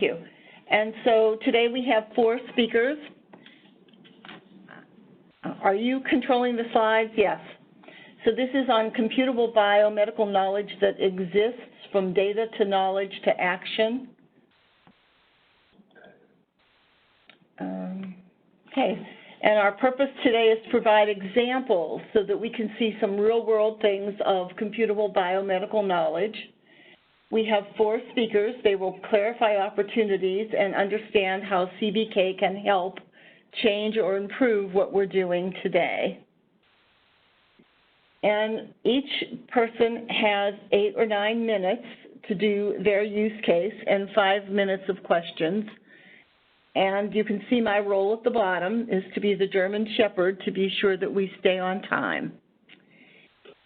you. And so today we have 4 speakers. Are you controlling the slides? Yes. So this is on computable biomedical knowledge that exists from data to knowledge to action. Okay. And our purpose today is to provide examples so that we can see some real-world things of computable biomedical knowledge. We have 4 speakers. They will clarify opportunities and understand how CBK can help change or improve what we're doing today. And each person has 8 or 9 minutes to do their use case and 5 minutes of questions. And you can see my role at the bottom is to be the German Shepherd to be sure that we stay on time.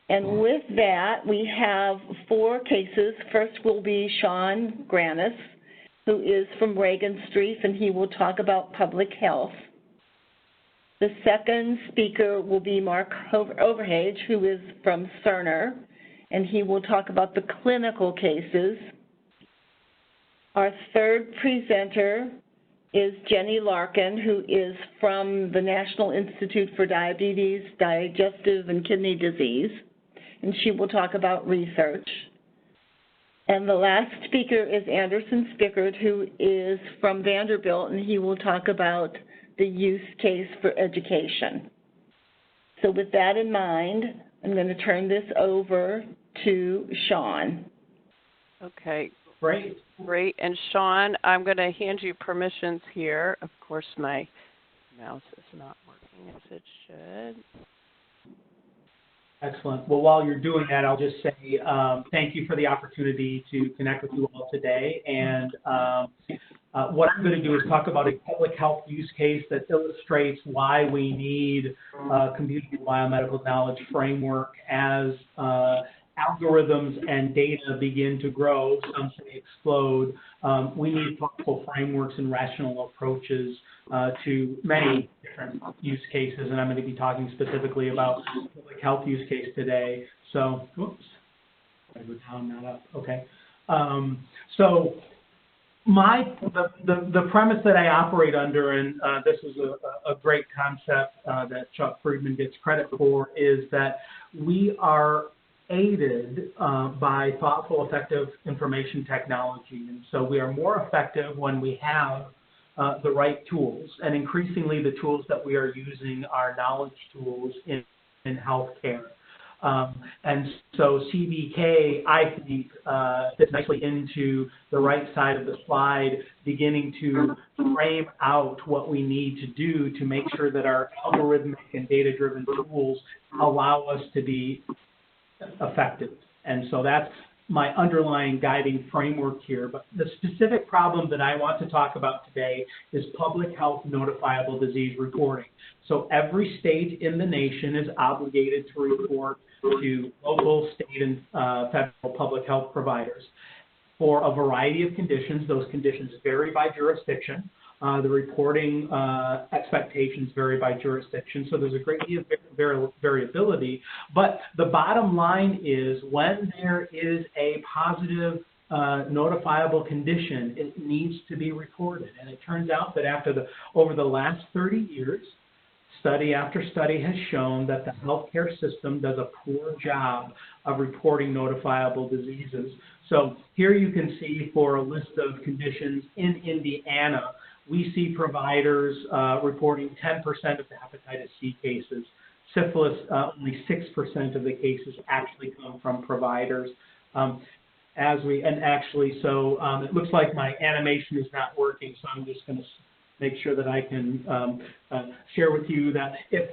And with that, we have 4 cases. First will be Sean Granis, who is from Regenstrief, and he will talk about public health. The second speaker will be Mark Overhage, who is from Cerner, and he will talk about the clinical cases. Our third presenter is Jenny Larkin, who is from the National Institute for Diabetes, Digestive, and Kidney Disease, and she will talk about research. And the last speaker is Anderson Spickard, who is from Vanderbilt, and he will talk about the use case for education. So with that in mind, I'm going to turn this over to Sean. Okay. Great. Great. And Sean, I'm going to hand you permissions here. Of course, my mouse is not working as it should. Excellent. Well, while you're doing that, I'll just say thank you for the opportunity to connect with you all today. And what I'm going to do is talk about a public health use case that illustrates why we need a computable biomedical knowledge framework as algorithms and data begin to grow, some say explode. We need thoughtful frameworks and rational approaches to many different use cases, and I'm going to be talking specifically about public health use case today. So, whoops, I go down, not up. Okay. So, the premise that I operate under, and this is a great concept that Chuck Friedman gets credit for, is that we are aided by thoughtful, effective information technology. And so we are more effective when we have the right tools. And increasingly, the tools that we are using are knowledge tools in healthcare. And so CBK, I think, fits nicely into the right side of the slide, beginning to frame out what we need to do to make sure that our algorithmic and data-driven tools allow us to be effective. And so that's my underlying guiding framework here. But the specific problem that I want to talk about today is public health notifiable disease reporting. So every state in the nation is obligated to report to local, state, and federal public health providers for a variety of conditions. Those conditions vary by jurisdiction. The reporting expectations vary by jurisdiction, so there's a great deal of variability. But the bottom line is when there is a positive notifiable condition, it needs to be reported. And it turns out that over the last 30 years, study after study has shown that the healthcare system does a poor job of reporting notifiable diseases. So here you can see for a list of conditions in Indiana, we see providers reporting 10% of the hepatitis C cases. Syphilis, only 6% of the cases actually come from providers. It looks like my animation is not working, so I'm just going to make sure that I can share with you that if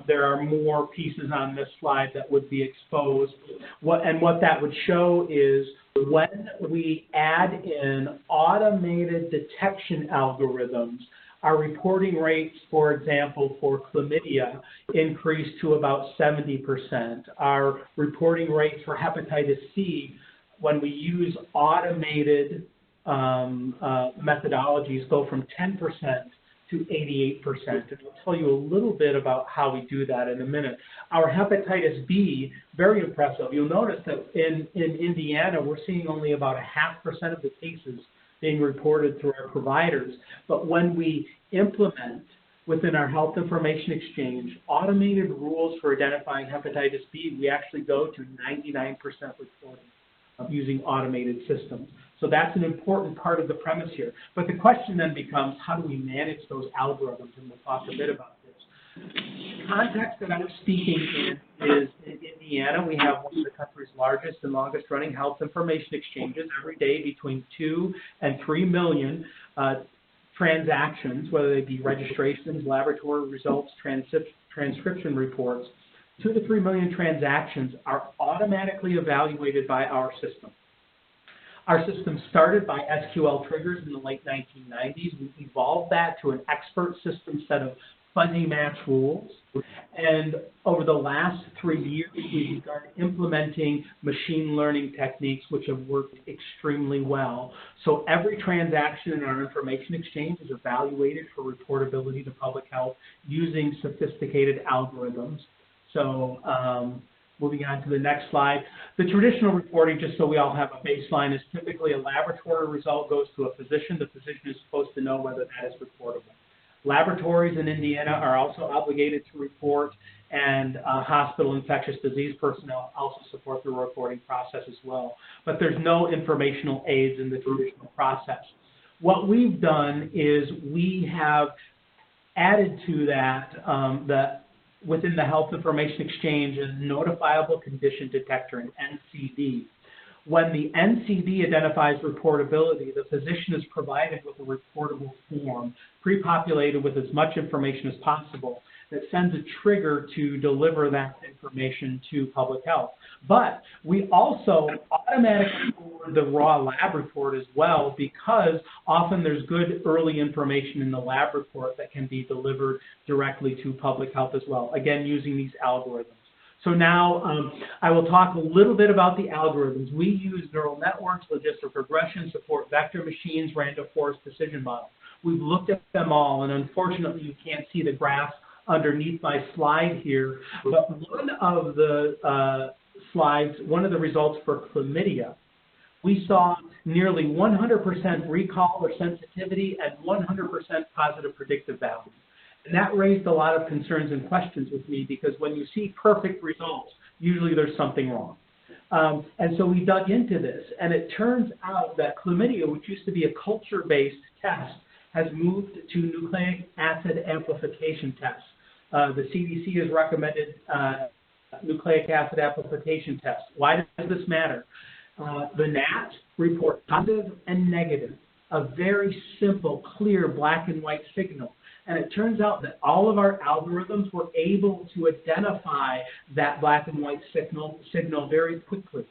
there are more pieces on this slide that would be exposed. What that would show is when we add in automated detection algorithms, our reporting rates, for example, for chlamydia increased to about 70%. Our reporting rates for hepatitis C, when we use automated methodologies, go from 10% to 88%. And I'll tell you a little bit about how we do that in a minute. Our hepatitis B, very impressive. You'll notice that in Indiana, we're seeing only about 0.5% of the cases being reported through our providers. But when we implement within our health information exchange automated rules for identifying hepatitis B, we actually go to 99% reporting of using automated systems. So that's an important part of the premise here. But the question then becomes, how do we manage those algorithms? And we'll talk a bit about this. The context that I'm speaking in is in Indiana. We have one of the country's largest and longest running health information exchanges. Every day between 2 and 3 million transactions, whether they be registrations, laboratory results, transcription reports, 2 to 3 million transactions are automatically evaluated by our system. Our system started by SQL triggers in the late 1990s. We evolved that to an expert system set of fuzzy match rules. And over the last 3 years, we've started implementing machine learning techniques which have worked extremely well. So every transaction in our information exchange is evaluated for reportability to public health using sophisticated algorithms. So moving on to the next slide. The traditional reporting, just so we all have a baseline, is typically a laboratory result goes to a physician. The physician is supposed to know whether that is reportable. Laboratories in Indiana are also obligated to report, and hospital infectious disease personnel also support the reporting process as well. But there's no informational aids in the traditional process. What we've done is we have added to that within the Health Information Exchange is Notifiable Condition Detector, an NCD. When the NCD identifies reportability, the physician is provided with a reportable form, pre-populated with as much information as possible, that sends a trigger to deliver that information to public health. But we also automatically forward the raw lab report as well, because often there's good early information in the lab report that can be delivered directly to public health as well, again, using these algorithms. So now I will talk a little bit about the algorithms. We use neural networks, logistic regression, support vector machines, random forest decision models. We've looked at them all, and unfortunately you can't see the graphs underneath my slide here, but one of the slides, one of the results for chlamydia, we saw nearly 100% recall or sensitivity and 100% positive predictive value. And that raised a lot of concerns and questions with me, because when you see perfect results, usually there's something wrong. And so we dug into this, and it turns out that chlamydia, which used to be a culture-based test, has moved to nucleic acid amplification tests. The CDC has recommended nucleic acid amplification tests. Why does this matter? The NAT report positive and negative, a very simple, clear, black and white signal. And it turns out that all of our algorithms were able to identify that black and white signal very quickly.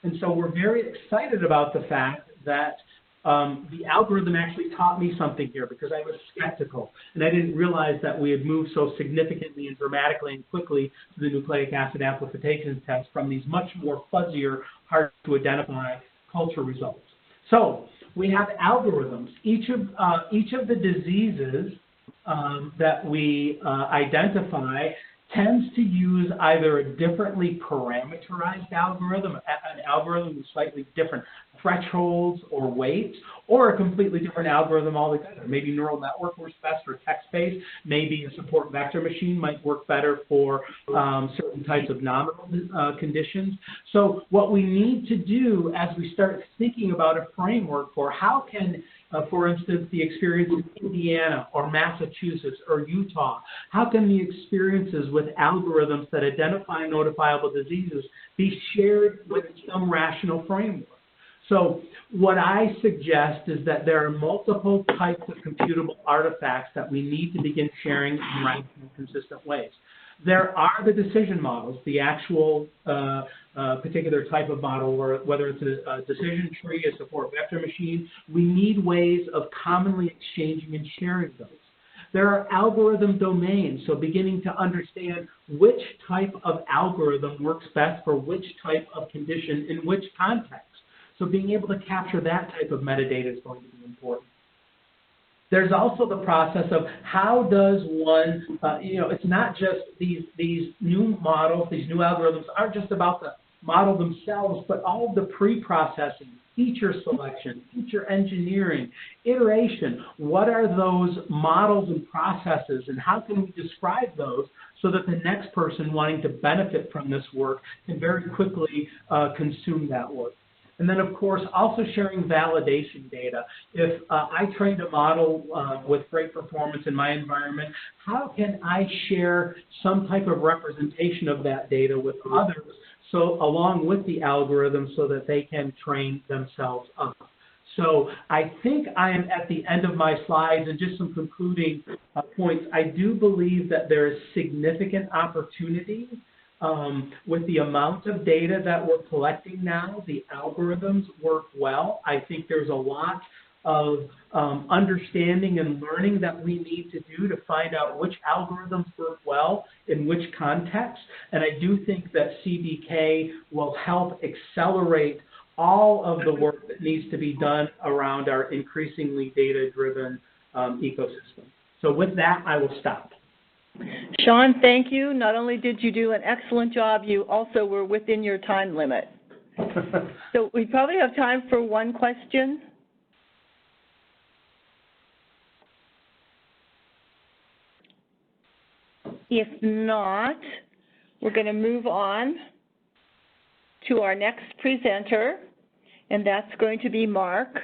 And so we're very excited about the fact that the algorithm actually taught me something here, because I was skeptical, and I didn't realize that we had moved so significantly and dramatically and quickly to the nucleic acid amplification test from these much more fuzzier, hard to identify culture results. So we have algorithms. Each of the diseases that we identify tends to use either a differently parameterized algorithm, an algorithm with slightly different thresholds or weights, or a completely different algorithm altogether. Maybe neural network works best for text-based. Maybe a support vector machine might work better for certain types of nominal conditions. So what we need to do as we start thinking about a framework for how can for instance, the experience in Indiana or Massachusetts or Utah, how can the experiences with algorithms that identify notifiable diseases be shared with some rational framework? So what I suggest is that there are multiple types of computable artifacts that we need to begin sharing in rational, consistent ways. There are the decision models, the actual particular type of model, whether it's a decision tree, a support vector machine. We need ways of commonly exchanging and sharing those. There are algorithm domains, so beginning to understand which type of algorithm works best for which type of condition in which context. So being able to capture that type of metadata is going to be important. There's also the process of how does one, it's not just these new models, these new algorithms aren't just about the model themselves, but all of the pre-processing feature selection, feature engineering, iteration. What are those models and processes, and how can we describe those so that the next person wanting to benefit from this work can very quickly consume that work? And then, of course, also sharing validation data. If I trained a model with great performance in my environment, how can I share some type of representation of that data with others, so along with the algorithm, so that they can train themselves up? So I think I am at the end of my slides, and just some concluding points. I do believe that there is significant opportunity with the amount of data that we're collecting now. The algorithms work well. I think there's a lot of understanding and learning that we need to do to find out which algorithms work well in which context. And I do think that CBK will help accelerate all of the work that needs to be done around our increasingly data-driven ecosystem. So with that, I will stop. Sean, thank you. Not only did you do an excellent job, you also were within your time limit. So we probably have time for one question. If not, we're going to move on to our next presenter, and that's going to be Mark,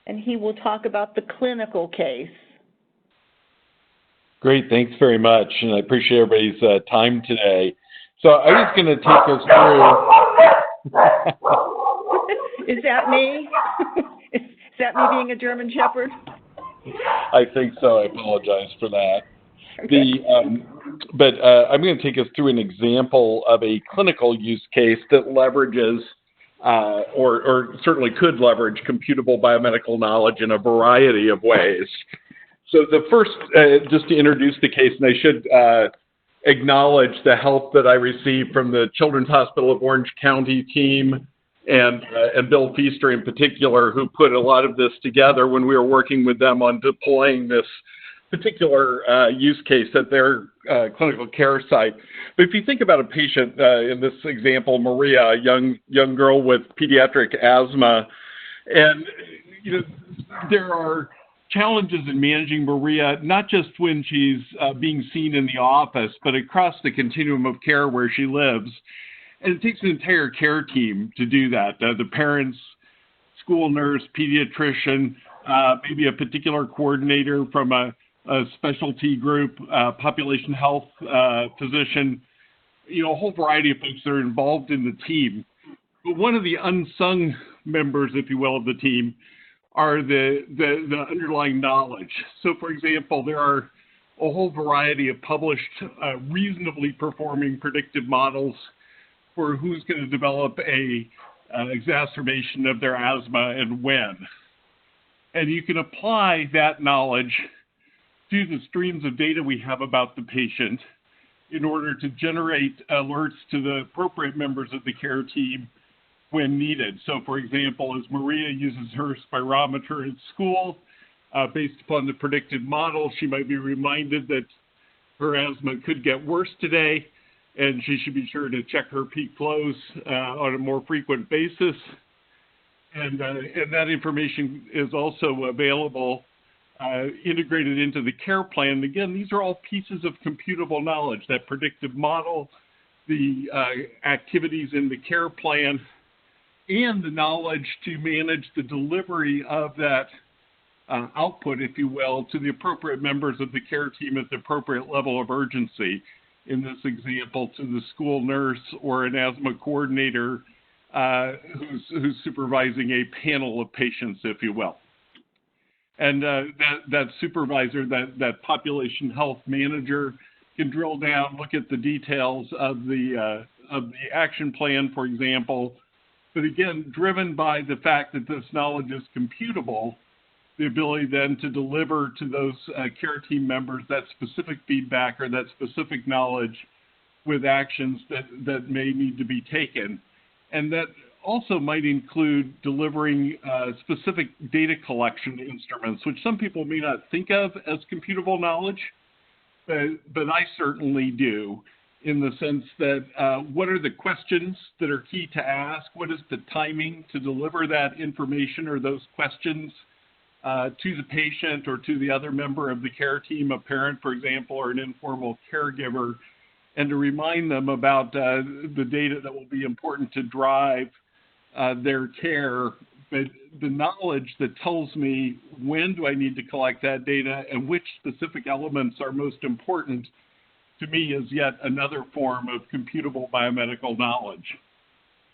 and he will talk about the clinical case. Great, thanks very much, and I appreciate everybody's time today. So I was going to take us through. Is that me? Is that me being a German Shepherd? I think so. I apologize for that. Okay. I'm going to take us through an example of a clinical use case that leverages, or certainly could leverage, computable biomedical knowledge in a variety of ways. So the first, just to introduce the case, and I should acknowledge the help that I received from the Children's Hospital of Orange County team and Bill Feaster in particular, who put a lot of this together when we were working with them on deploying this particular use case at their clinical care site. But if you think about a patient, in this example, Maria, a young girl with pediatric asthma, and there are challenges in managing Maria, not just when she's being seen in the office, but across the continuum of care where she lives. And it takes an entire care team to do that. The parents, school nurse, pediatrician, maybe a particular coordinator from a specialty group, population health physician, a whole variety of folks that are involved in the team. But one of the unsung members, if you will, of the team are the underlying knowledge. So, for example, there are a whole variety of published, reasonably performing predictive models for who's going to develop a exacerbation of their asthma and when. And you can apply that knowledge to the streams of data we have about the patient in order to generate alerts to the appropriate members of the care team when needed. So, for example, as Maria uses her spirometer at school, based upon the predictive model, she might be reminded that her asthma could get worse today, and she should be sure to check her peak flows on a more frequent basis. And that information is also available, integrated into the care plan. Again, these are all pieces of computable knowledge, that predictive model, the activities in the care plan, and the knowledge to manage the delivery of that output, if you will, to the appropriate members of the care team at the appropriate level of urgency. In this example, to the school nurse or an asthma coordinator who's supervising a panel of patients, if you will. And that supervisor, that population health manager, can drill down, look at the details of the action plan, for example. But again, driven by the fact that this knowledge is computable, the ability then to deliver to those care team members that specific feedback or that specific knowledge with actions that may need to be taken. And that also might include delivering specific data collection instruments, which some people may not think of as computable knowledge, but I certainly do. in the sense that what are the questions that are key to ask? What is the timing to deliver that information or those questions to the patient or to the other member of the care team, a parent, for example, or an informal caregiver, and to remind them about the data that will be important to drive their care, but the knowledge that tells me when do I need to collect that data and which specific elements are most important to me is yet another form of computable biomedical knowledge.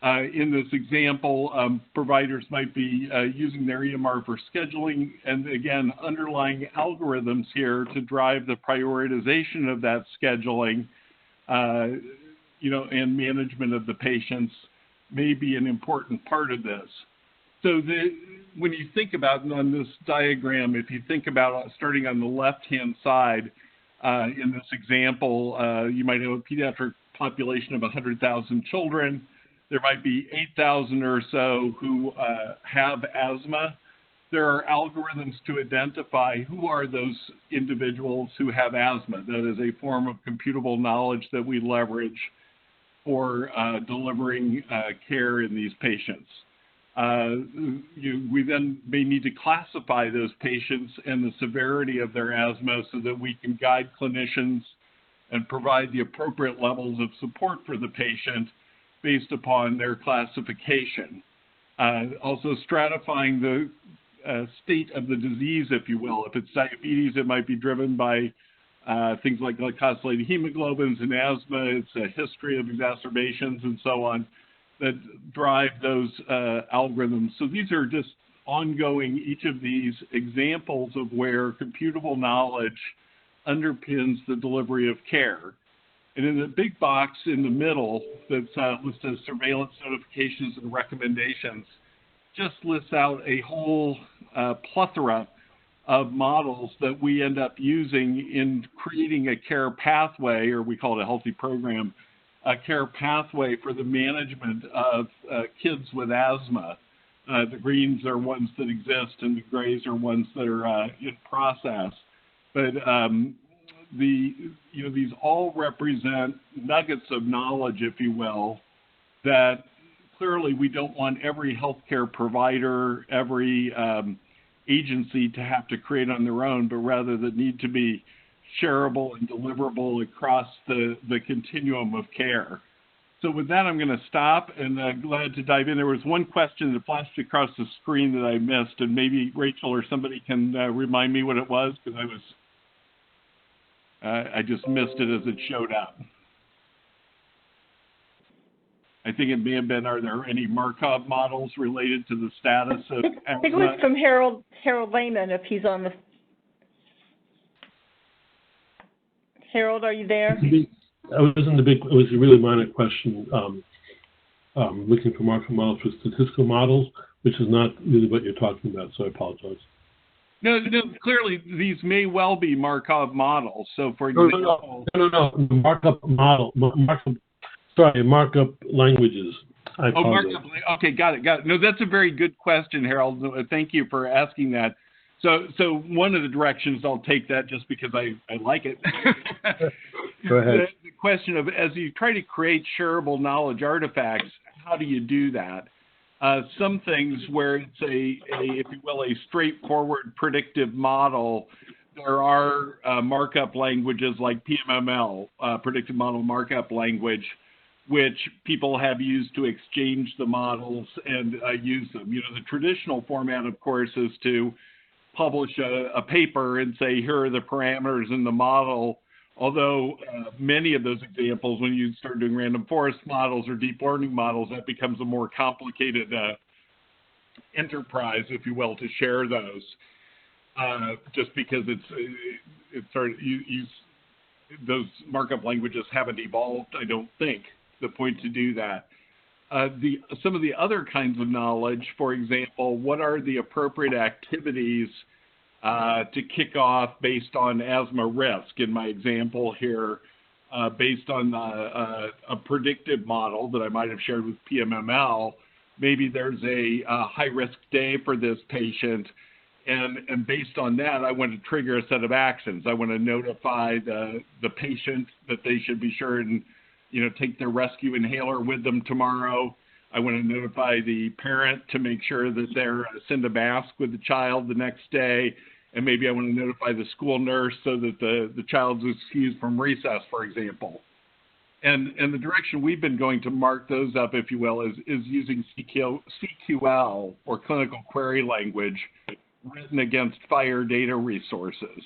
In this example, providers might be using their EMR for scheduling and, again, underlying algorithms here to drive the prioritization of that scheduling, and management of the patients may be an important part of this. So when you think about on this diagram, if you think about starting on the left-hand side, in this example, you might have a pediatric population of 100,000 children. There might be 8,000 or so who have asthma. There are algorithms to identify who are those individuals who have asthma. That is a form of computable knowledge that we leverage for delivering care in these patients. We then may need to classify those patients and the severity of their asthma so that we can guide clinicians and provide the appropriate levels of support for the patient based upon their classification. Also stratifying the state of the disease, if you will. If it's diabetes, it might be driven by things like glycosylated hemoglobins. In asthma, it's a history of exacerbations and so on that drive those algorithms. So these are just ongoing, each of these examples of where computable knowledge underpins the delivery of care. And in the big box in the middle that's listed as surveillance notifications and recommendations, just lists out a whole plethora of models that we end up using in creating a care pathway, or we call it a healthy program, a care pathway for the management of kids with asthma. The greens are ones that exist and the grays are ones that are in process. But these all represent nuggets of knowledge, if you will, that clearly we don't want every healthcare provider, every agency to have to create on their own, but rather that need to be shareable and deliverable across the continuum of care. So with that, I'm going to stop and glad to dive in. There was one question that flashed across the screen that I missed, and maybe Rachel or somebody can remind me what it was, because I just missed it as it showed up. I think it may have been, are there any Markov models related to the status of asthma? I think it was from Harold Lehman, if he's on the... Harold, are you there? It was a really minor question, looking for Markov models for statistical models, which is not really what you're talking about, so I apologize. No, clearly these may well be Markov models. So for example... No, Markup languages. I apologize. Markup, okay, got it. No, that's a very good question, Harold. Thank you for asking that. So one of the directions I'll take that just because I like it. Go ahead. The question of, as you try to create shareable knowledge artifacts, how do you do that? Some things where it's if you will, a straightforward predictive model, there are markup languages like PMML, predictive model markup language, which people have used to exchange the models and use them. The traditional format, of course, is to publish a paper and say, here are the parameters in the model. Although many of those examples, when you start doing random forest models or deep learning models, that becomes a more complicated enterprise, if you will, to share those. Just because those markup languages haven't evolved, I don't think, the point to do that. Some of the other kinds of knowledge, for example, what are the appropriate activities to kick off based on asthma risk? In my example here, based on a predictive model that I might have shared with PMML, maybe there's a high-risk day for this patient, And based on that, I want to trigger a set of actions. I want to notify the patient that they should be sure and, take their rescue inhaler with them tomorrow. I want to notify the parent to make sure that they're send a mask with the child the next day. And maybe I want to notify the school nurse so that the child's excused from recess, for example. And the direction we've been going to mark those up, if you will, is using CQL, or clinical query language, written against FHIR data resources.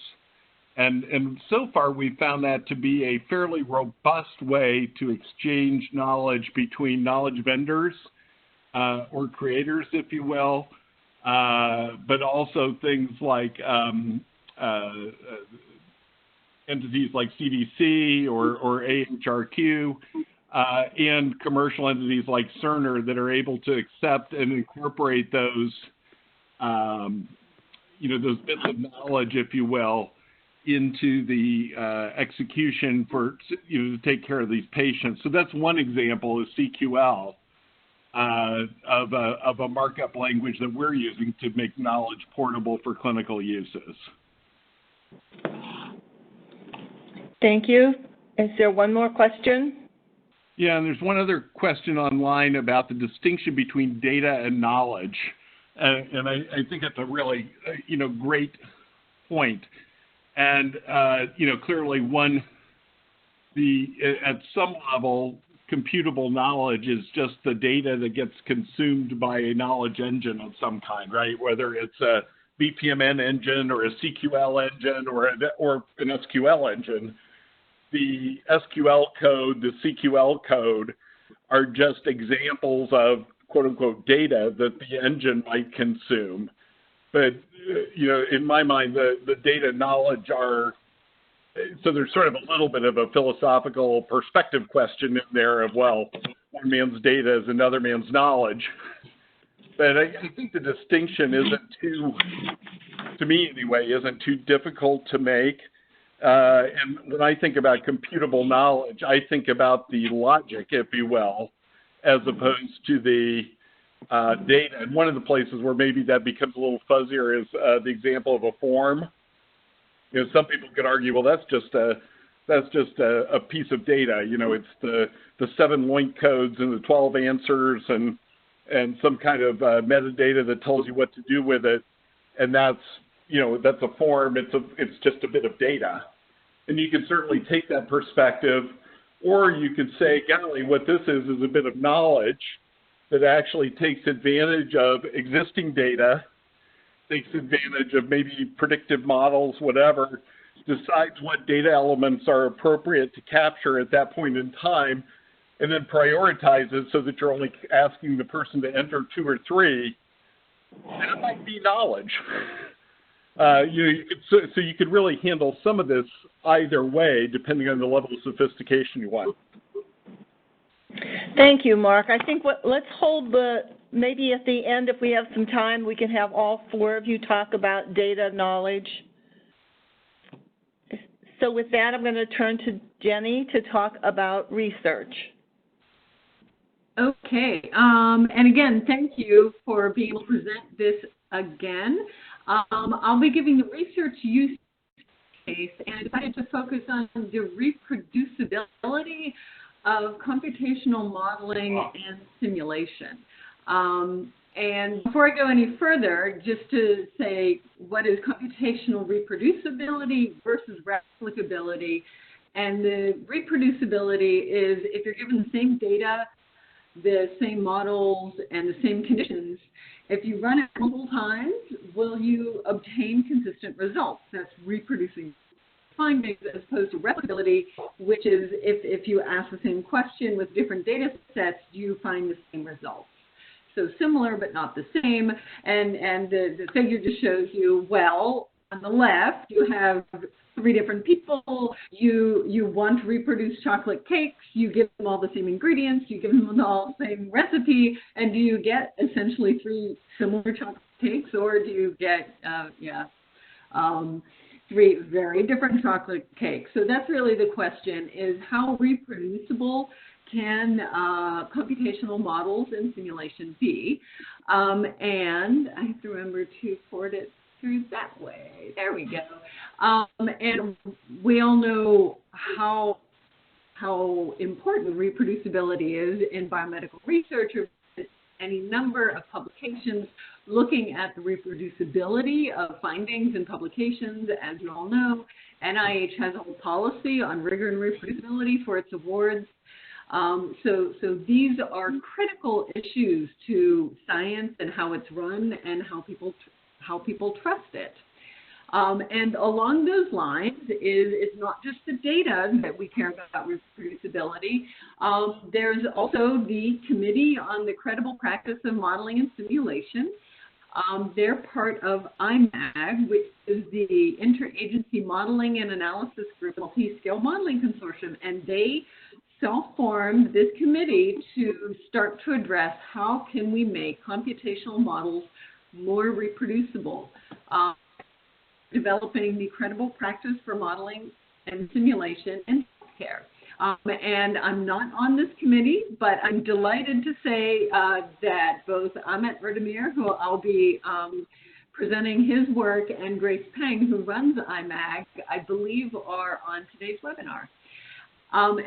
And so far, we've found that to be a fairly robust way to exchange knowledge between knowledge vendors or creators, if you will, but also things like entities like CDC or AHRQ, and commercial entities like Cerner that are able to accept and incorporate those, those bits of knowledge, if you will, into the execution to take care of these patients. So that's one example is CQL of a markup language that we're using to make knowledge portable for clinical uses. Thank you. Is there one more question? Yeah, and there's one other question online about the distinction between data and knowledge. And I think that's a really, great point. And, clearly at some level, computable knowledge is just the data that gets consumed by a knowledge engine of some kind, right? Whether it's a BPMN engine or a CQL engine or an SQL engine. The SQL code, the CQL code are just examples of quote unquote data that the engine might consume. But, in my mind, the data knowledge so there's sort of a little bit of a philosophical perspective question in there of, well, one man's data is another man's knowledge. But I think the distinction to me anyway, isn't too difficult to make. And when I think about computable knowledge, I think about the logic, if you will, as opposed to the data. And one of the places where maybe that becomes a little fuzzier is the example of a form. Some people could argue, well, that's just a piece of data. It's the 7 link codes and the 12 answers and some kind of metadata that tells you what to do with it. And that's a form. It's just a bit of data. And you can certainly take that perspective, or you could say, golly, what this is a bit of knowledge that actually takes advantage of existing data, takes advantage of maybe predictive models, whatever, decides what data elements are appropriate to capture at that point in time, and then prioritizes so that you're only asking the person to enter 2 or 3. That might be knowledge. You could really handle some of this either way, depending on the level of sophistication you want. Thank you, Mark. I think let's hold maybe at the end, if we have some time, we can have all 4 of you talk about data knowledge. So with that, I'm going to turn to Jenny to talk about research. Okay. And again, thank you for being able to present this again. I'll be giving the research use case, and I decided to focus on the reproducibility of computational modeling and simulation. And before I go any further, just to say what is computational reproducibility versus replicability. And the reproducibility is if you're given the same data, the same models, and the same conditions, if you run it multiple times, will you obtain consistent results? That's reproducing findings, as opposed to replicability, which is if you ask the same question with different data sets, do you find the same results? So similar but not the same, and the figure just shows you, well, on the left you have 3 different people, you want to reproduce chocolate cakes, you give them all the same ingredients, you give them all the same recipe, and do you get essentially 3 similar chocolate cakes, or do you get 3 very different chocolate cakes? So that's really the question, is how reproducible can computational models and simulation be? And I have to remember to forward it through that way. There we go. And we all know how important reproducibility is in biomedical research, or any number of publications looking at the reproducibility of findings and publications. As you all know, NIH has a whole policy on rigor and reproducibility for its awards. So these are critical issues to science and how it's run and how people trust it. And along those lines it's not just the data that we care about reproducibility. There's also the Committee on the Credible Practice of Modeling and Simulation. They're part of IMAG, which is the Interagency Modeling and Analysis Group, Multi-Scale Modeling Consortium, and they self-formed this committee to start to address how can we make computational models more reproducible, developing the credible practice for modeling and simulation in healthcare. And I'm not on this committee, but I'm delighted to say that both Amit Erdemir, who I'll be presenting his work, and Grace Peng, who runs IMAG, I believe are on today's webinar.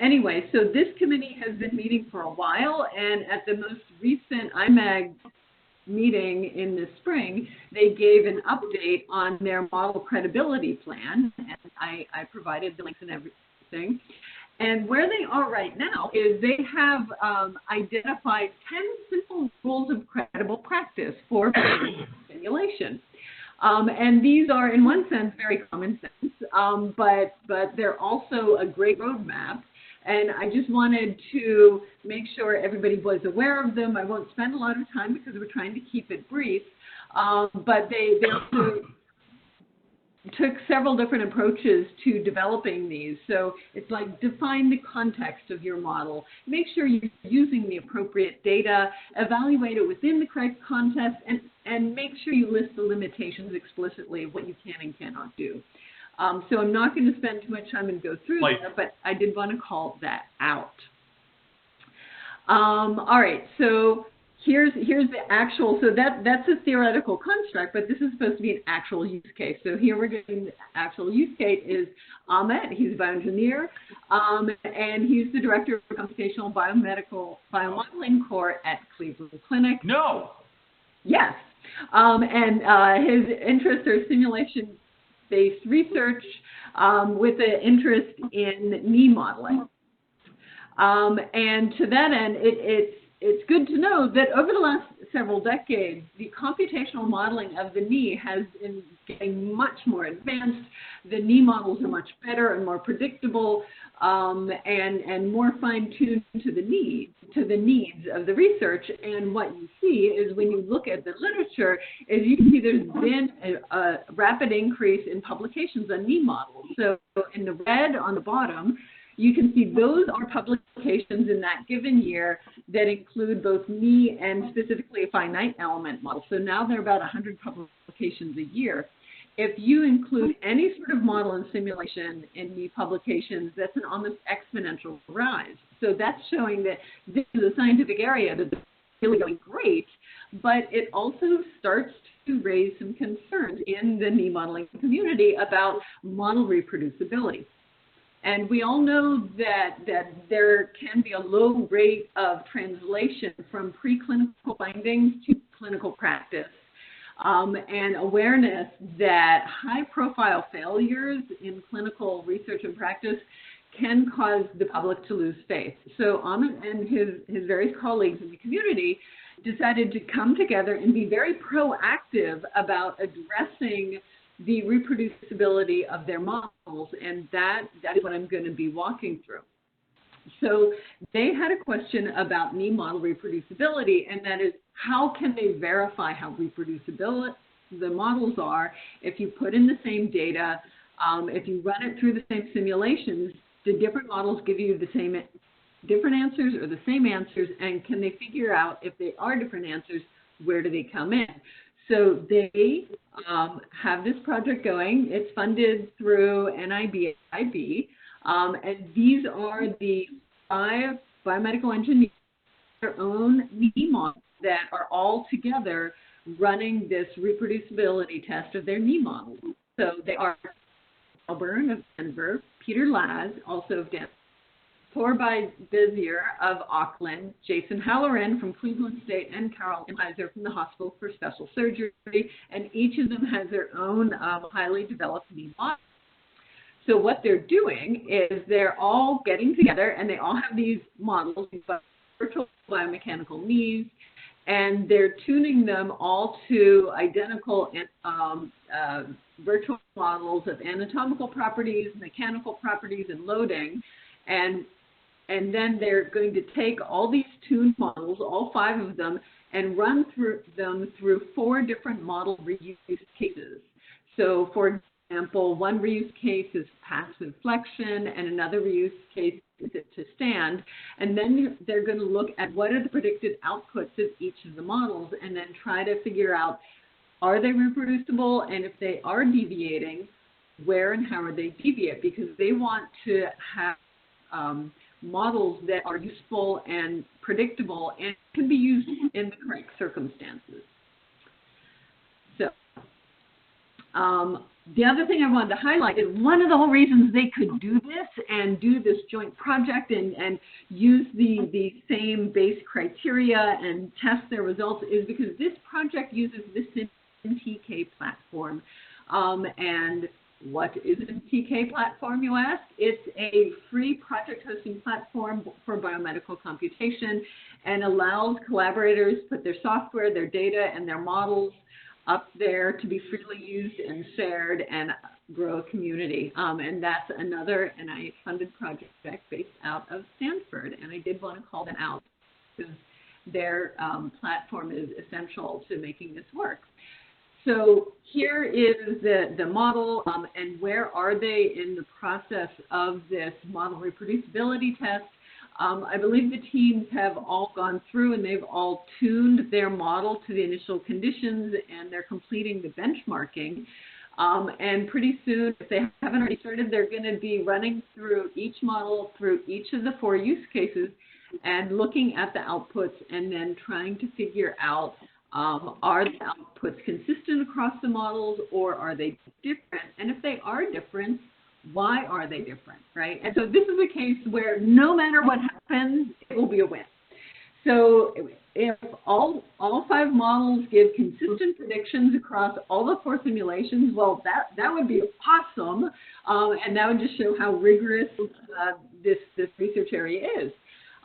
Anyway, so this committee has been meeting for a while, and at the most recent IMAG meeting in the spring, they gave an update on their model credibility plan, and I provided the links and everything. And where they are right now is they have identified 10 simple rules of credible practice for simulation. And these are, in one sense, very common sense, but they're also a great roadmap. And I just wanted to make sure everybody was aware of them. I won't spend a lot of time because we're trying to keep it brief. But they also took several different approaches to developing these. So it's like define the context of your model, make sure you're using the appropriate data, evaluate it within the correct context, and make sure you list the limitations explicitly of what you can and cannot do. So I'm not going to spend too much time and go through that, but I did want to call that out. All right, so here's the actual, so that's a theoretical construct, but this is supposed to be an actual use case. So here we're doing the actual use case is Amit, he's a bioengineer, and he's the director of computational biomodeling core at Cleveland Clinic. No. Yes, and his interests are simulation-based research with an interest in knee modeling. And to that end, it's good to know that over the last several decades, the computational modeling of the knee has been getting much more advanced. The knee models are much better and more predictable and more fine-tuned to the needs of the research. And what you see is when you look at the literature, is you can see there's been a rapid increase in publications on knee models. So in the red on the bottom, you can see those are publications in that given year that include both knee and specifically a finite element model. So now there are about 100 publications a year. If you include any sort of model and simulation in knee publications, that's an almost exponential rise. So that's showing that this is a scientific area that's really going great, but it also starts to raise some concerns in the knee modeling community about model reproducibility. And we all know that there can be a low rate of translation from preclinical findings to clinical practice, and awareness that high-profile failures in clinical research and practice can cause the public to lose faith. So Amit and his various colleagues in the community decided to come together and be very proactive about addressing the reproducibility of their models, and that is what I'm going to be walking through. So they had a question about knee model reproducibility, and that is how can they verify how reproducible the models are if you put in the same data, if you run it through the same simulations, do different models give you the same different answers or the same answers, and can they figure out if they are different answers, where do they come in? So they have this project going. It's funded through NIBIB, and these are the 5 biomedical engineers, their own knee models that are all together running this reproducibility test of their knee models. So they are Melbourne of Denver, Peter Laz, also of Denver, Thorby Bezier of Auckland, Jason Halloran from Cleveland State, and Carol Imheiser from the Hospital for Special Surgery, and each of them has their own highly developed knee model. So what they're doing is they're all getting together, and they all have these models, these virtual biomechanical knees, and they're tuning them all to identical virtual models of anatomical properties, mechanical properties, and loading. And then they're going to take all these tuned models, all 5 of them, and run them through 4 different model reuse cases. So, for example, one reuse case is passive flexion, and another reuse case is to stand. And then they're going to look at what are the predicted outputs of each of the models, and then try to figure out, are they reproducible? And if they are deviating, where and how are they deviate? Because they want to have models that are useful and predictable and can be used in the correct circumstances. So the other thing I wanted to highlight is one of the whole reasons they could do this and do this joint project and use the same base criteria and test their results is because this project uses the MCBK platform. And what is an MCBK platform, you ask? It's a free project hosting platform for biomedical computation and allows collaborators to put their software, their data, and their models up there to be freely used and shared and grow a community. And that's another NIH-funded project based out of Stanford. And I did want to call them out because their platform is essential to making this work. So here is the model, and where are they in the process of this model reproducibility test. I believe the teams have all gone through and they've all tuned their model to the initial conditions, and they're completing the benchmarking. And pretty soon, if they haven't already started, they're going to be running through each model, through each of the 4 use cases, and looking at the outputs and then trying to figure out, are the outputs consistent across the models, or are they different? And if they are different, why are they different, right? And so this is a case where no matter what happens, it will be a win. So if all 5 models give consistent predictions across all the 4 simulations, well, that would be awesome, and that would just show how rigorous this research area is.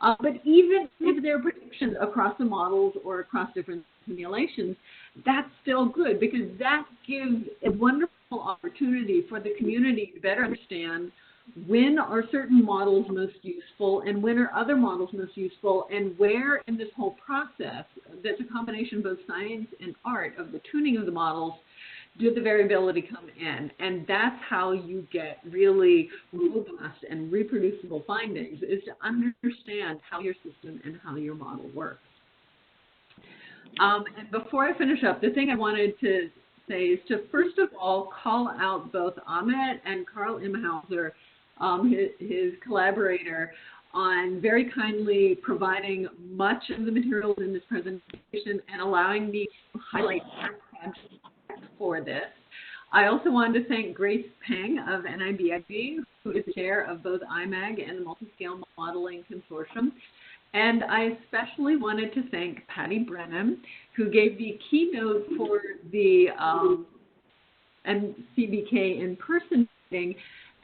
But even if there are predictions across the models or across different simulations, that's still good because that gives a wonderful opportunity for the community to better understand when are certain models most useful and when are other models most useful, and where in this whole process, that's a combination of both science and art of the tuning of the models, did the variability come in? And that's how you get really robust and reproducible findings, is to understand how your system and how your model works. And before I finish up, the thing I wanted to say is to first of all call out both Ahmet and Carl Imheiser, his collaborator, on very kindly providing much of the materials in this presentation and allowing me to highlight their project for this. I also wanted to thank Grace Peng of NIBIG, who is the chair of both IMAG and the Multiscale Modeling Consortium. And I especially wanted to thank Patty Brennan, who gave the keynote for the MCBK in-person meeting,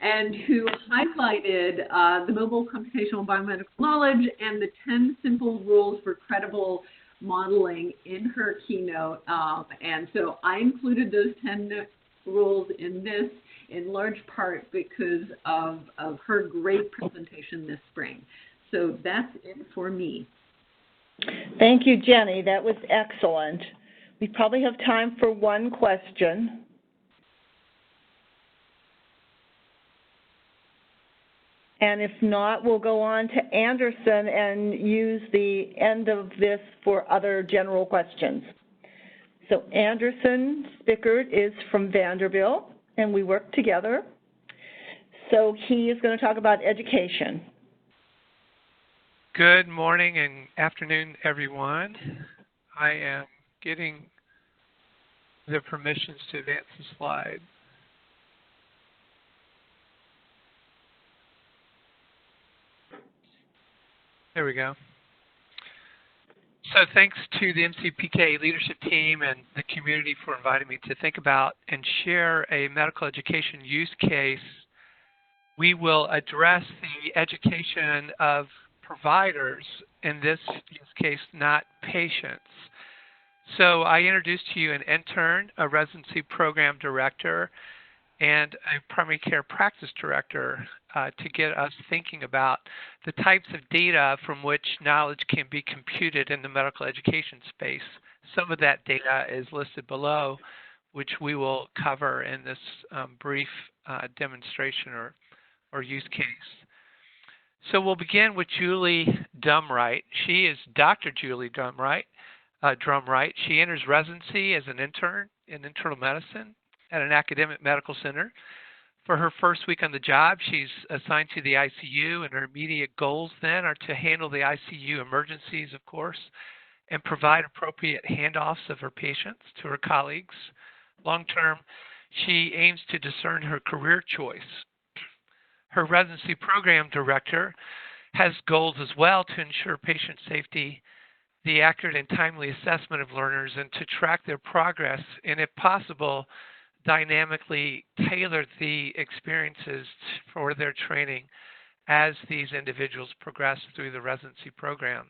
and who highlighted the mobile computational biomedical knowledge and the 10 simple rules for credible modeling in her keynote. And so I included those 10 rules in this in large part because of her great presentation this spring. So that's it for me. Thank you, Jenny. That was excellent. We probably have time for one question. And if not, we'll go on to Anderson and use the end of this for other general questions. So Anderson Spickard is from Vanderbilt, and we work together. So he is going to talk about education. Good morning and afternoon, everyone. I am getting the permissions to advance the slide. There we go. So thanks to the MCBK leadership team and the community for inviting me to think about and share a medical education use case. We will address the education of providers, in this use case, not patients. So I introduced to you an intern, a residency program director, and a primary care practice director to get us thinking about the types of data from which knowledge can be computed in the medical education space. Some of that data is listed below, which we will cover in this brief demonstration or use case. So we'll begin with Julie Drumright. She is Dr. Julie Drumright. She enters residency as an intern in internal medicine at an academic medical center. For her first week on the job, she's assigned to the ICU, and her immediate goals then are to handle the ICU emergencies, of course, and provide appropriate handoffs of her patients to her colleagues. Long term, she aims to discern her career choice. Her residency program director has goals as well to ensure patient safety, the accurate and timely assessment of learners, and to track their progress, and if possible, dynamically tailor the experiences for their training as these individuals progress through the residency program.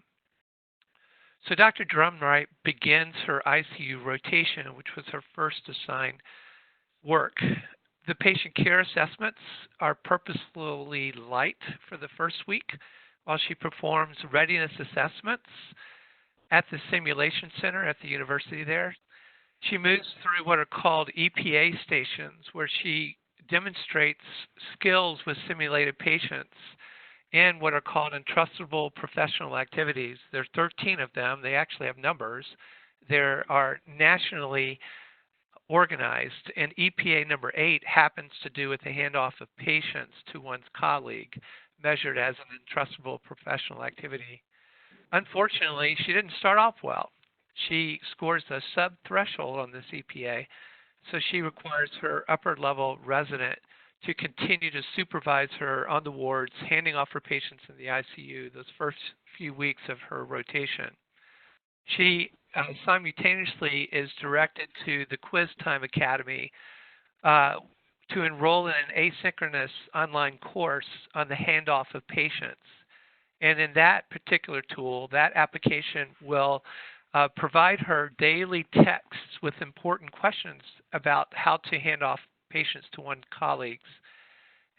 So Dr. Drumright begins her ICU rotation, which was her first assigned work. The patient care assessments are purposefully light for the first week while she performs readiness assessments at the simulation center at the university there. She moves through what are called EPA stations, where she demonstrates skills with simulated patients in what are called entrustable professional activities. There are 13 of them. They actually have numbers. There are nationally organized, and EPA number 8 happens to do with the handoff of patients to one's colleague, measured as an entrustable professional activity. Unfortunately, she didn't start off well. She scores a sub-threshold on this EPA, so she requires her upper-level resident to continue to supervise her on the wards, handing off her patients in the ICU those first few weeks of her rotation. She simultaneously is directed to the Quiz Time Academy to enroll in an asynchronous online course on the handoff of patients. And in that particular tool, that application will provide her daily texts with important questions about how to hand off patients to one's colleagues.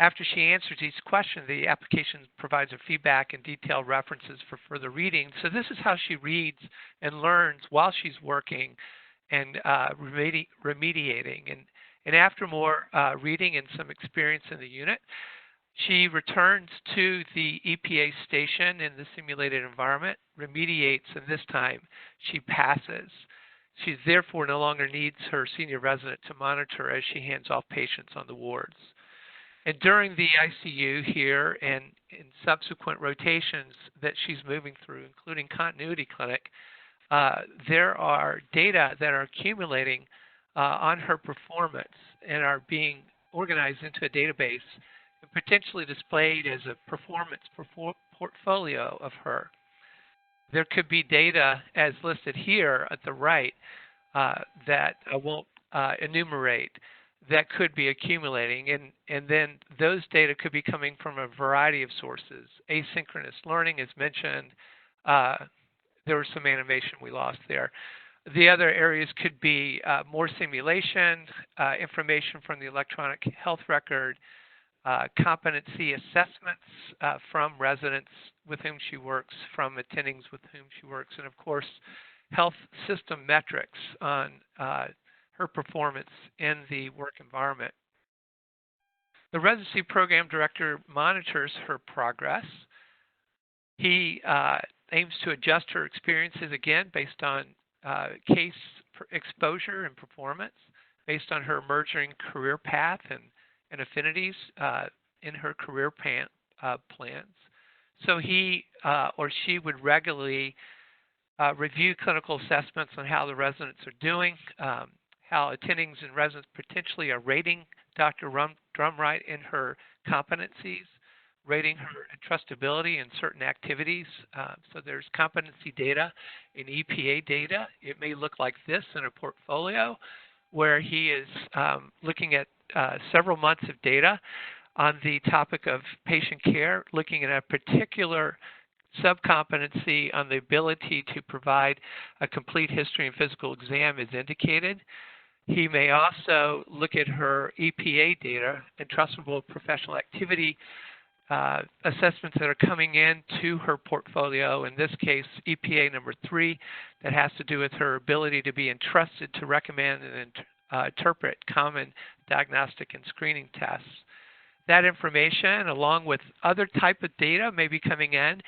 After she answers each question, the application provides her feedback and detailed references for further reading. So this is how she reads and learns while she's working and remediating. And after more reading and some experience in the unit, she returns to the EPA station in the simulated environment, remediates, and this time she passes. She therefore no longer needs her senior resident to monitor as she hands off patients on the wards. And during the ICU here and in subsequent rotations that she's moving through, including continuity clinic, there are data that are accumulating on her performance and are being organized into a database and potentially displayed as a performance portfolio of her. There could be data as listed here at the right that I won't enumerate that could be accumulating, and then those data could be coming from a variety of sources. Asynchronous learning is mentioned. There was some animation we lost there. The other areas could be more simulation, information from the electronic health record, competency assessments from residents with whom she works, from attendings with whom she works, and of course, health system metrics on her performance in the work environment. The residency program director monitors her progress. He aims to adjust her experiences again based on case exposure and performance, based on her emerging career path and affinities in her career plans. So he or she would regularly review clinical assessments on how the residents are doing, how attendings and residents potentially are rating Dr. Drumright in her competencies, rating her trustability in certain activities. So there's competency data and EPA data. It may look like this in a portfolio where he is looking at several months of data on the topic of patient care, looking at a particular subcompetency on the ability to provide a complete history and physical exam is indicated. He may also look at her EPA data and trustable professional activity assessments that are coming into her portfolio, in this case EPA number 3, that has to do with her ability to be entrusted to recommend and interpret common diagnostic and screening tests. That information, along with other type of data, may be coming in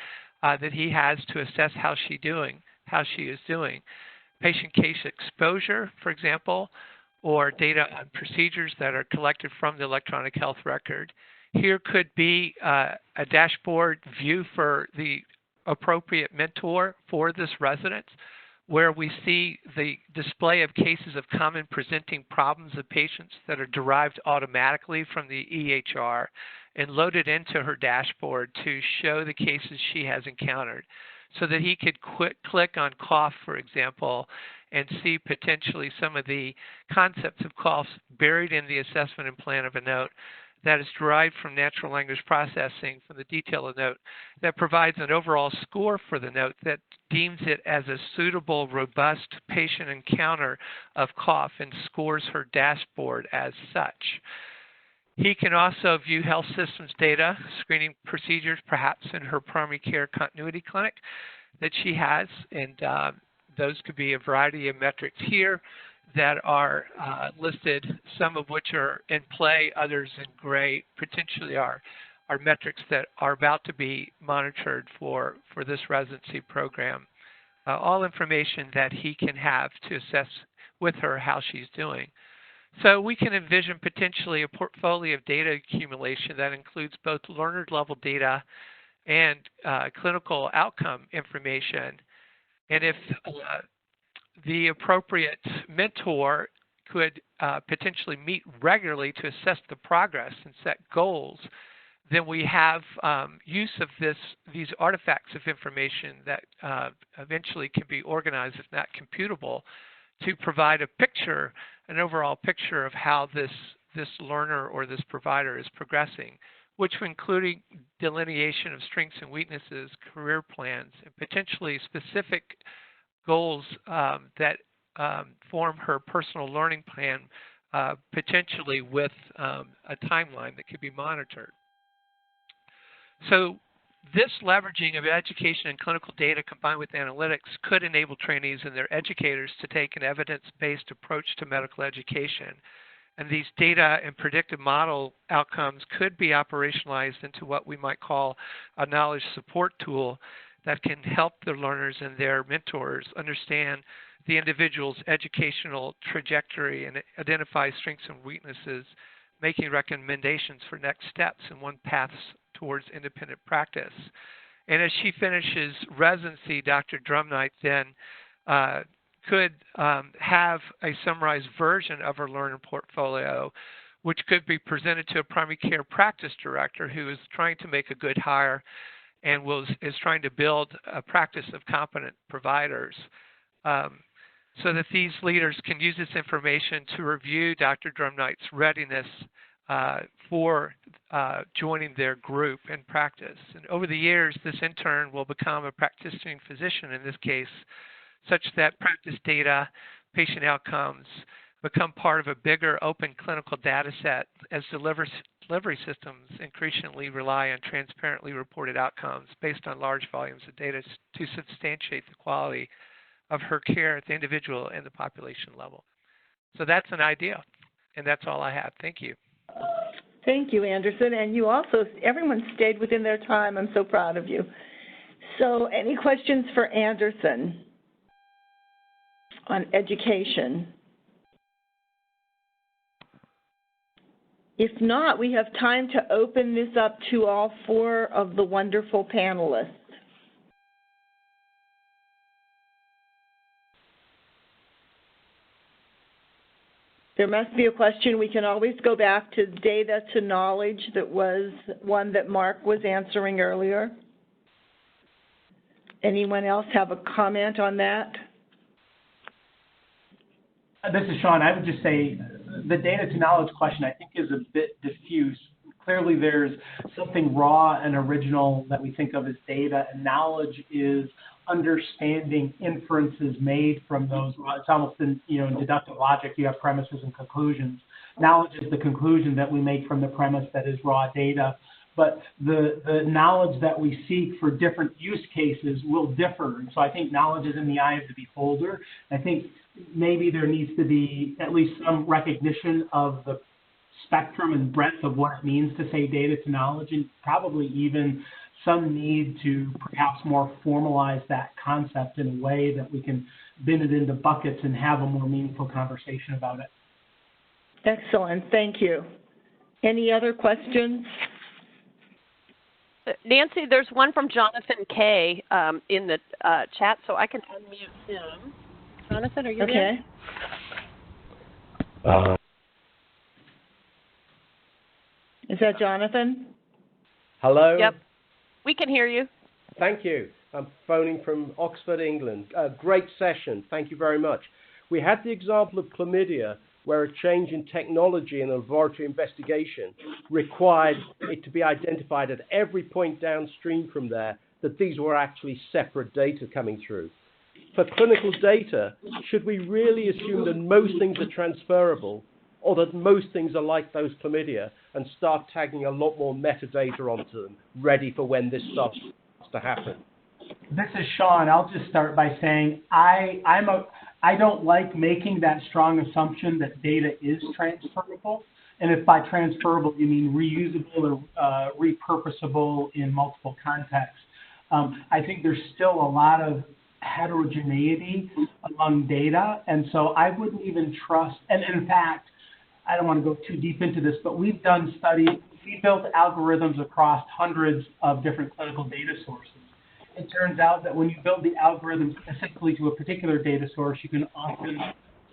that he has to assess how she is doing. Patient case exposure, for example, or data on procedures that are collected from the electronic health record. Here could be a dashboard view for the appropriate mentor for this resident, where we see the display of cases of common presenting problems of patients that are derived automatically from the EHR and loaded into her dashboard to show the cases she has encountered, so that he could click on cough, for example, and see potentially some of the concepts of cough buried in the assessment and plan of a note that is derived from natural language processing from the detail of note that provides an overall score for the note that deems it as a suitable, robust patient encounter of cough and scores her dashboard as such. He can also view health systems data, screening procedures, perhaps in her primary care continuity clinic that she has, and those could be a variety of metrics here that are listed, some of which are in play, others in gray, potentially are metrics that are about to be monitored for this residency program. All information that he can have to assess with her how she's doing. So we can envision potentially a portfolio of data accumulation that includes both learner level data and clinical outcome information. And if the appropriate mentor could potentially meet regularly to assess the progress and set goals, then we have use of these artifacts of information that eventually can be organized, if not computable, to provide a picture, an overall picture of how this learner or this provider is progressing, which including delineation of strengths and weaknesses, career plans, and potentially specific goals that form her personal learning plan, potentially with a timeline that could be monitored. So this leveraging of education and clinical data combined with analytics could enable trainees and their educators to take an evidence-based approach to medical education. And these data and predictive model outcomes could be operationalized into what we might call a knowledge support tool that can help the learners and their mentors understand the individual's educational trajectory and identify strengths and weaknesses, making recommendations for next steps and one paths towards independent practice. And as she finishes residency, Dr. Drumright then could have a summarized version of her learner portfolio, which could be presented to a primary care practice director who is trying to make a good hire and is trying to build a practice of competent providers, so that these leaders can use this information to review Dr. Drumright's readiness for joining their group and practice. And over the years, this intern will become a practicing physician in this case, such that practice data, patient outcomes become part of a bigger open clinical data set as delivery systems increasingly rely on transparently reported outcomes based on large volumes of data to substantiate the quality of her care at the individual and the population level. So that's an idea, and that's all I have. Thank you. Thank you, Anderson. And you also, everyone stayed within their time. I'm so proud of you. So any questions for Anderson on education? If not, we have time to open this up to all 4 of the wonderful panelists. There must be a question. We can always go back to data to knowledge. That was one that Mark was answering earlier. Anyone else have a comment on that? This is Sean. I would just say the data to knowledge question, I think, is a bit diffuse. Clearly, there's something raw and original that we think of as data, and knowledge is understanding inferences made from those. It's almost in deductive logic, you have premises and conclusions. Knowledge is the conclusion that we make from the premise that is raw data. But the knowledge that we seek for different use cases will differ. And so I think knowledge is in the eye of the beholder. I think maybe there needs to be at least some recognition of the spectrum and breadth of what it means to say data to knowledge, and probably even some need to perhaps more formalize that concept in a way that we can bin it into buckets and have a more meaningful conversation about it. Excellent, thank you. Any other questions? Nancy, there's one from Jonathan K. In the chat, so I can unmute him. Jonathan, are you there? Okay. Is that Jonathan? Hello? Yep. We can hear you. Thank you. I'm phoning from Oxford, England. Great session. Thank you very much. We had the example of chlamydia, where a change in technology in a laboratory investigation required it to be identified at every point downstream from there that these were actually separate data coming through. For clinical data, should we really assume that most things are transferable, or that most things are like those chlamydia, and start tagging a lot more metadata onto them, ready for when this starts to happen? This is Sean. I'll just start by saying I don't like making that strong assumption that data is transferable. And if by transferable you mean reusable or repurposable in multiple contexts, I think there's still a lot of heterogeneity among data. And so I wouldn't even trust, and in fact, I don't want to go too deep into this, but we've done studies, we built algorithms across hundreds of different clinical data sources. It turns out that when you build the algorithm specifically to a particular data source, you can often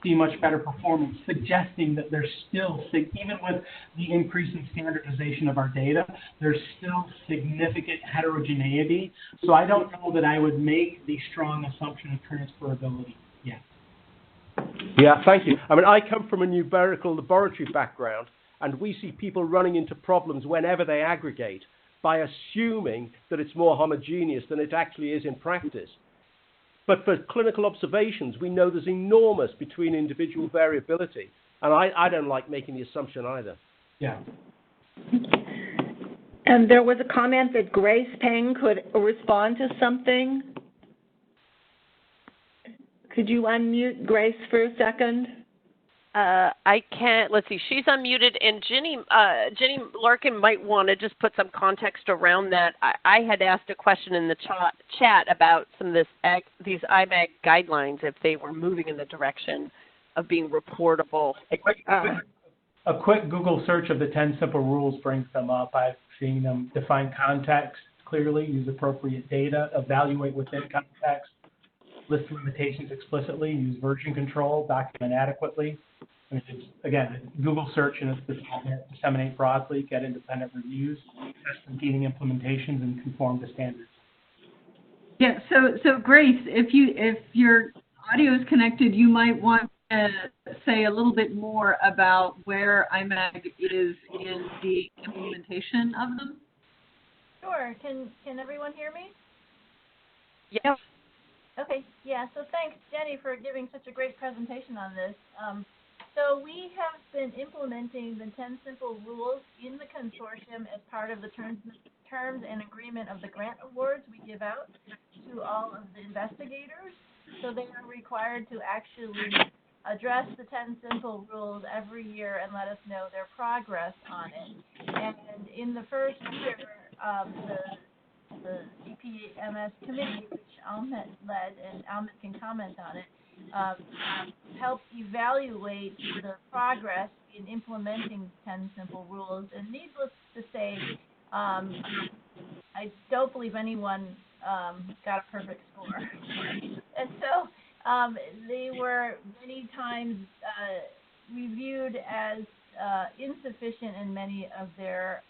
see much better performance, suggesting that there's still, even with the increasing standardization of our data, there's still significant heterogeneity. So I don't know that I would make the strong assumption of transferability yet. Yeah, thank you. I mean, I come from a numerical laboratory background, and we see people running into problems whenever they aggregate by assuming that it's more homogeneous than it actually is in practice. But for clinical observations, we know there's enormous between individual variability, and I don't like making the assumption either. Yeah. And there was a comment that Grace Peng could respond to something. Could you unmute Grace for a second? I can't. Let's see. She's unmuted, and Jenny Larkin might want to just put some context around that. I had asked a question in the chat about some of these IMAG guidelines, if they were moving in the direction of being reportable. A quick Google search of the 10 simple rules brings them up. I've seen them define context clearly, use appropriate data, evaluate within context, list limitations explicitly, use version control, document adequately. I mean, it's, again, Google search and it's disseminate broadly, get independent reviews, test competing implementations, and conform to standards. Yeah, so Grace, if your audio is connected, you might want to say a little bit more about where IMAG is in the implementation of them. Sure. Can everyone hear me? Yeah. Okay, yeah, so thanks, Jenny, for giving such a great presentation on this. So we have been implementing the 10 simple rules in the consortium as part of the terms and agreement of the grant awards we give out to all of the investigators. So they are required to actually address the 10 simple rules every year and let us know their progress on it. And in the first year, the CPMS committee, which Ahmet led, and Ahmet can comment on it, helped evaluate the progress in implementing 10 simple rules. And needless to say, I don't believe anyone got a perfect score. And so they were many times reviewed as insufficient in many of their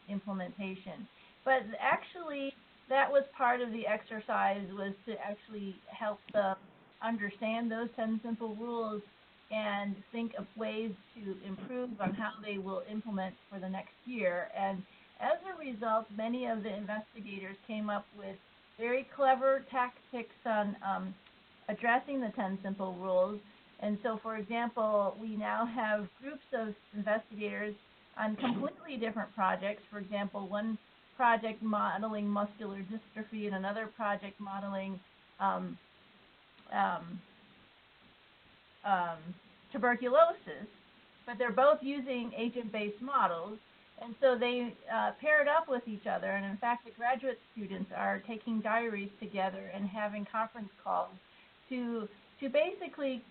implementation. But actually, that was part of the exercise, was to actually help them understand those 10 simple rules and think of ways to improve on how they will implement for the next year. And as a result, many of the investigators came up with very clever tactics on addressing the 10 simple rules. And so, for example, we now have groups of investigators on completely different projects. For example, one project modeling muscular dystrophy and another project modeling tuberculosis, but they're both using agent-based models. And so they paired up with each other. And in fact, the graduate students are taking diaries together and having conference calls to basically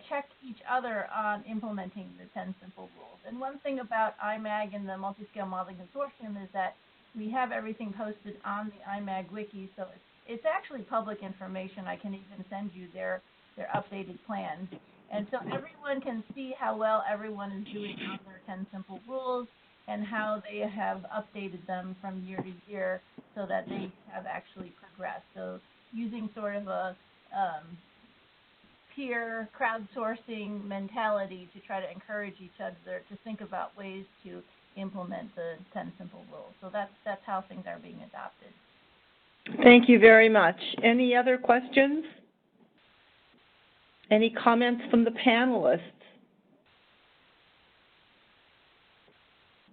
check each other on implementing the 10 simple rules. And one thing about IMAG and the Multiscale Modeling Consortium is that we have everything posted on the IMAG wiki, so it's actually public information. I can even send you their updated plans. And so everyone can see how well everyone is doing on their 10 simple rules and how they have updated them from year to year so that they have actually progressed. So using sort of a peer crowdsourcing mentality to try to encourage each other to think about ways to implement the 10 simple rules. So that's how things are being adopted. Thank you very much. Any other questions? Any comments from the panelists?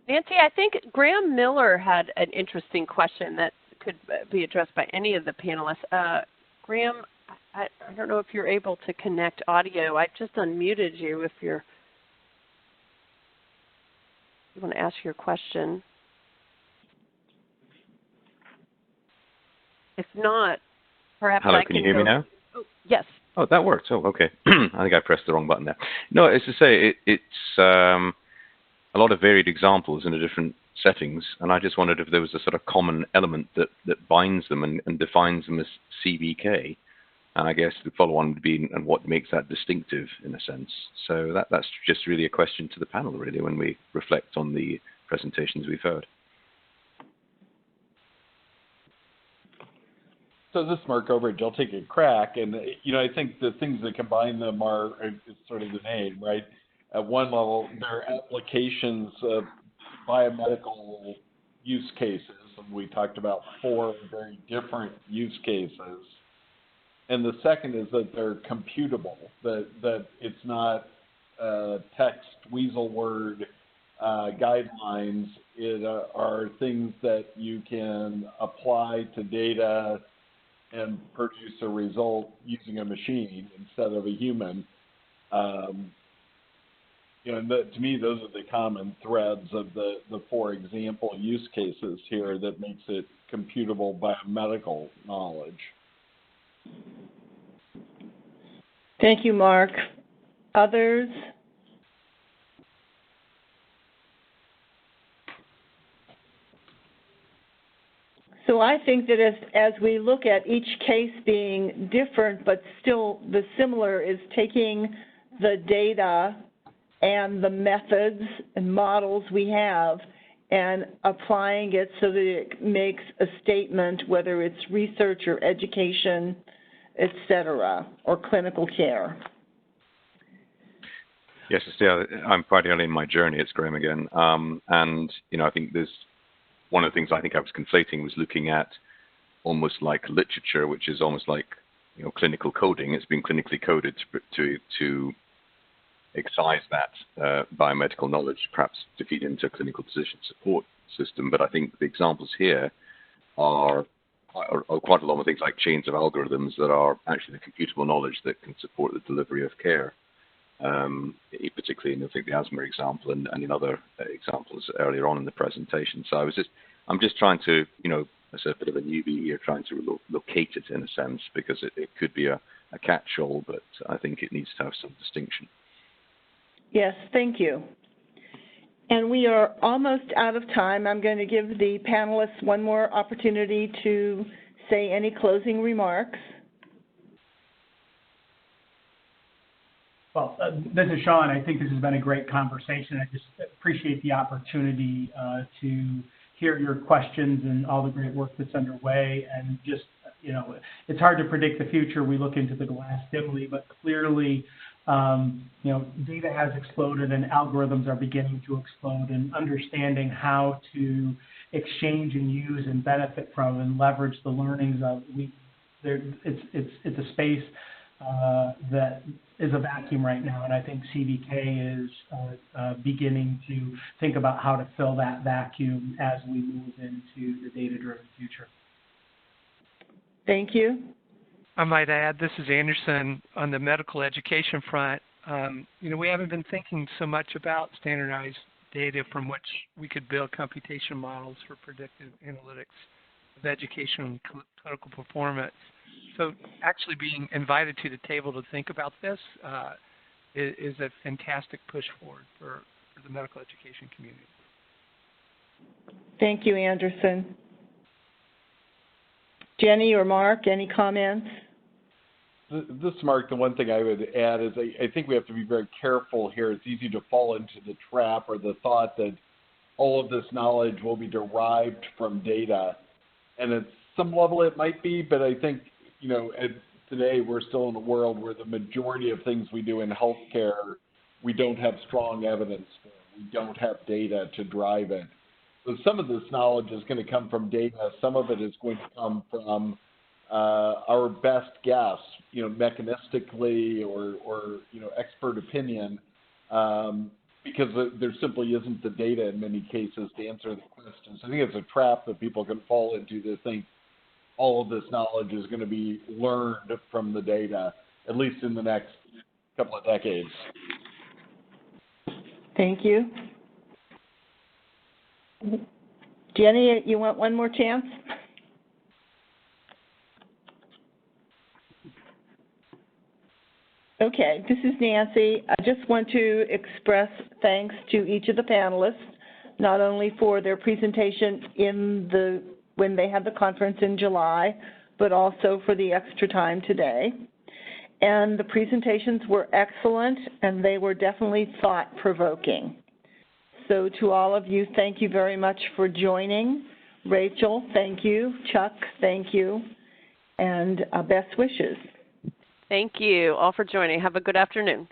Nancy, I think Graham Miller had an interesting question that could be addressed by any of the panelists. Graham, I don't know if you're able to connect audio. I just unmuted you if you want to ask your question. If not, perhaps Hello, I can you hear me now? Oh, yes. Oh, that worked. Oh, okay. I think I pressed the wrong button there. No, as to say, it's a lot of varied examples in the different settings, and I just wondered if there was a sort of common element that binds them and defines them as CBK. And I guess the follow-on would be, and what makes that distinctive in a sense. So that's just really a question to the panel, really, when we reflect on the presentations we've heard. So this is Mark Overage. I'll take a crack. And, I think the things that combine them is sort of the name, right? At one level, there are applications of biomedical use cases. And we talked about 4 very different use cases. And the second is that they're computable, that it's not text, weasel word guidelines. It are things that you can apply to data and produce a result using a machine instead of a human. And to me, those are the common threads of the 4 example use cases here that makes it computable biomedical knowledge. Thank you, Mark. Others? So I think that as we look at each case being different, but still the similar is taking the data and the methods and models we have and applying it so that it makes a statement, whether it's research or education, et cetera, or clinical care. Yes, I'm quite early in my journey. It's Graham again. And, I think there's one of the things I think I was conflating was looking at almost like literature, which is almost like, clinical coding. It's been clinically coded to excise that biomedical knowledge, perhaps to feed into a clinical decision support system. But I think the examples here are quite a lot of things like chains of algorithms that are actually the computable knowledge that can support the delivery of care, particularly in, I think, the asthma example and in other examples earlier on in the presentation. So I'm just trying to, as a bit of a newbie here, trying to locate it in a sense, because it could be a catch-all, but I think it needs to have some distinction. Yes, thank you. And we are almost out of time. I'm going to give the panelists one more opportunity to say any closing remarks. Well, this is Sean. I think this has been a great conversation. I just appreciate the opportunity to hear your questions and all the great work that's underway. And just, it's hard to predict the future. We look into the glass dimly, but clearly, data has exploded and algorithms are beginning to explode, and understanding how to exchange and use and benefit from and leverage the learnings of it's a space that is a vacuum right now, and I think CBK is beginning to think about how to fill that vacuum as we move into the data-driven future. Thank you. I might add, this is Anderson. On the medical education front, we haven't been thinking so much about standardized data from which we could build computation models for predictive analytics of education and clinical performance. So actually being invited to the table to think about this is a fantastic push forward for the medical education community. Thank you, Anderson. Jenny or Mark, any comments? This, Mark, the one thing I would add is I think we have to be very careful here. It's easy to fall into the trap or the thought that all of this knowledge will be derived from data. And at some level it might be, but I think, today we're still in a world where the majority of things we do in healthcare, we don't have strong evidence for. We don't have data to drive it. So some of this knowledge is going to come from data. Some of it is going to come from our best guess, mechanistically or expert opinion, because there simply isn't the data in many cases to answer the questions. I think it's a trap that people can fall into to think all of this knowledge is going to be learned from the data, at least in the next couple of decades. Thank you. Jenny, you want one more chance? Okay, this is Nancy. I just want to express thanks to each of the panelists, not only for their presentation when they had the conference in July, but also for the extra time today. And the presentations were excellent, and they were definitely thought-provoking. So to all of you, thank you very much for joining. Rachel, thank you. Chuck, thank you. And best wishes. Thank you all for joining. Have a good afternoon.